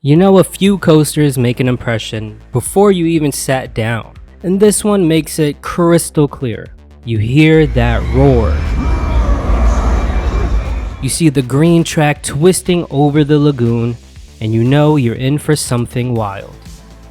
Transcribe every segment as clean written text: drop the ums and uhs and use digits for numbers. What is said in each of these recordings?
You know, a few coasters make an impression before you even sat down, and this one makes it crystal clear. You hear that roar. You see the green track twisting over the lagoon, and you know you're in for something wild.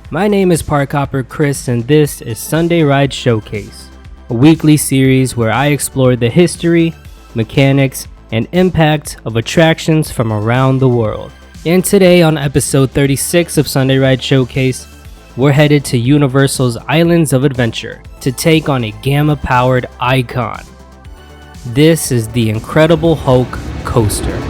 My name is Park Hopper Chris, and this is Sunday Ride Showcase, a weekly series where I explore the history, mechanics, and impact of attractions from around the world. And today on episode 36 of Sunday Ride Showcase, we're headed to Universal's Islands of Adventure to take on a Gamma-powered icon. This is the Incredible Hulk coaster.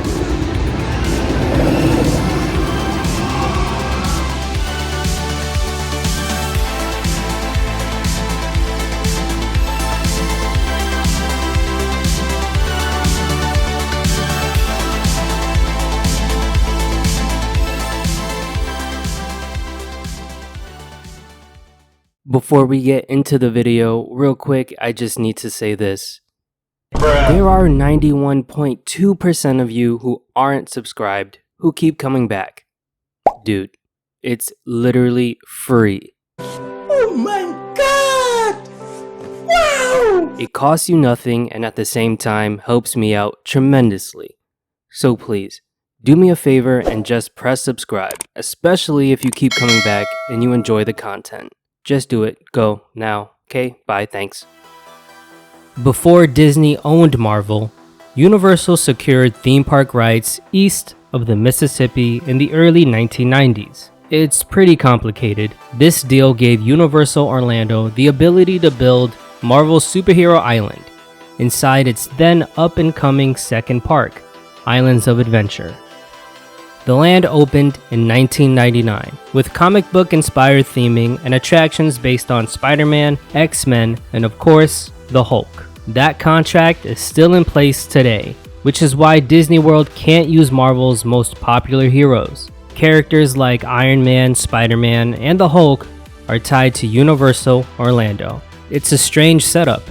Before we get into the video, real quick, I just need to say this. There are 91.2% of you who aren't subscribed who keep coming back. Dude, it's literally free. Oh my god! Wow! It costs you nothing and at the same time helps me out tremendously. So please, do me a favor and just press subscribe, especially if you keep coming back and you enjoy the content. Just do it. Go now. Okay? Bye. Thanks. Before Disney owned Marvel, Universal secured theme park rights east of the Mississippi in the early 1990s. It's pretty complicated. This deal gave Universal Orlando the ability to build Marvel's Superhero Island inside its then up-and-coming second park, Islands of Adventure. The land opened in 1999 with comic book inspired theming and attractions based on Spider-Man, X-Men, and of course, the Hulk. That contract is still in place today, which is why Disney World can't use Marvel's most popular heroes. Characters like Iron Man, Spider-Man, and the Hulk are tied to Universal Orlando. It's a strange setup.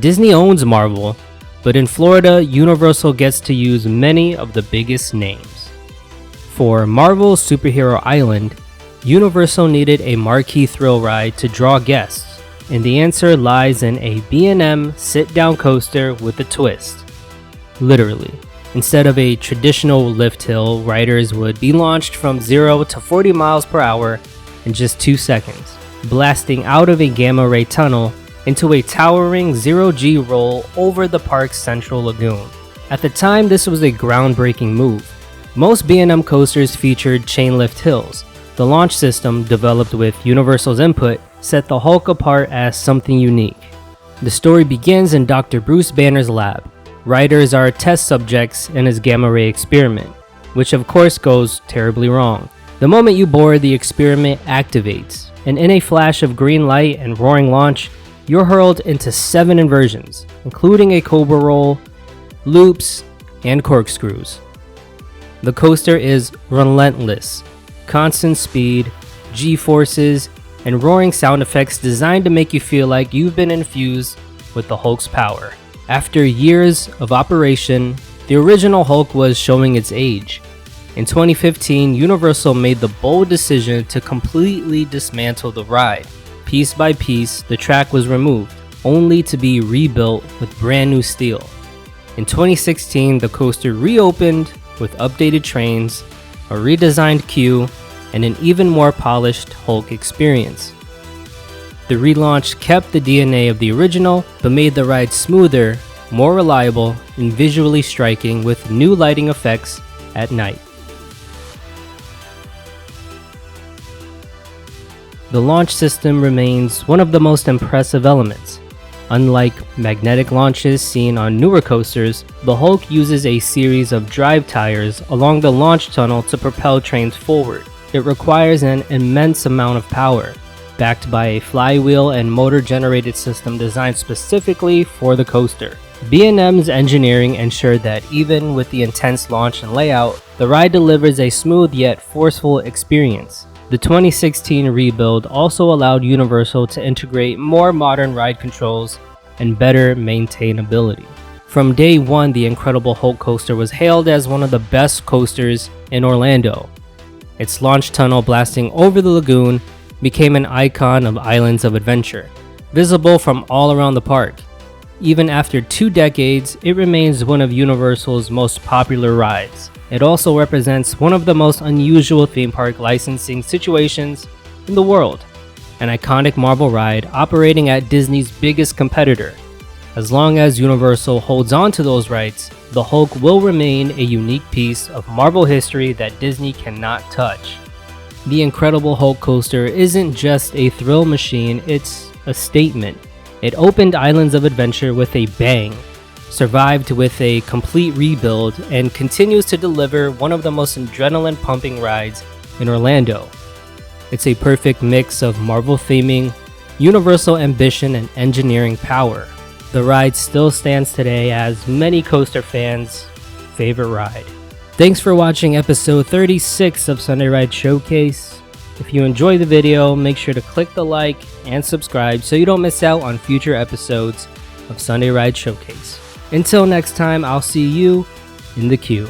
Disney owns Marvel, but in Florida, Universal gets to use many of the biggest names. For Marvel's Superhero Island, Universal needed a marquee thrill ride to draw guests, and the answer lies in a B&M sit-down coaster with a twist. Literally. Instead of a traditional lift hill, riders would be launched from 0 to 40 miles per hour in just 2 seconds, blasting out of a gamma ray tunnel into a towering 0G roll over the park's central lagoon. At the time, this was a groundbreaking move. Most B&M coasters featured chain lift hills. The launch system, developed with Universal's input, set the Hulk apart as something unique. The story begins in Dr. Bruce Banner's lab. Riders are test subjects in his gamma ray experiment, which of course goes terribly wrong. The moment you board, the experiment activates, and in a flash of green light and roaring launch, you're hurled into 7 inversions, including a cobra roll, loops, and corkscrews. The coaster is relentless, constant speed, G-forces, and roaring sound effects designed to make you feel like you've been infused with the Hulk's power. After years of operation, the original Hulk was showing its age. In 2015, Universal made the bold decision to completely dismantle the ride. Piece by piece, the track was removed, only to be rebuilt with brand new steel. In 2016, the coaster reopened with updated trains, a redesigned queue, and an even more polished Hulk experience. The relaunch kept the DNA of the original, but made the ride smoother, more reliable, and visually striking with new lighting effects at night. The launch system remains one of the most impressive elements. Unlike magnetic launches seen on newer coasters, the Hulk uses a series of drive tires along the launch tunnel to propel trains forward. It requires an immense amount of power, backed by a flywheel and motor-generated system designed specifically for the coaster. B&M's engineering ensured that even with the intense launch and layout, the ride delivers a smooth yet forceful experience. The 2016 rebuild also allowed Universal to integrate more modern ride controls and better maintainability. From day one, the Incredible Hulk coaster was hailed as one of the best coasters in Orlando. Its launch tunnel blasting over the lagoon became an icon of Islands of Adventure, visible from all around the park. Even after 2 decades, it remains one of Universal's most popular rides. It also represents one of the most unusual theme park licensing situations in the world, an iconic Marvel ride operating at Disney's biggest competitor. As long as Universal holds on to those rights, the Hulk will remain a unique piece of Marvel history that Disney cannot touch. The Incredible Hulk coaster isn't just a thrill machine, it's a statement. It opened Islands of Adventure with a bang, survived with a complete rebuild, and continues to deliver one of the most adrenaline-pumping rides in Orlando. It's a perfect mix of Marvel theming, Universal ambition, and engineering power. The ride still stands today as many coaster fans' favorite ride. Thanks for watching episode 36 of Sunday Ride Showcase. If you enjoyed the video, make sure to click the like and subscribe so you don't miss out on future episodes of Sunday Ride Showcase. Until next time, I'll see you in the queue.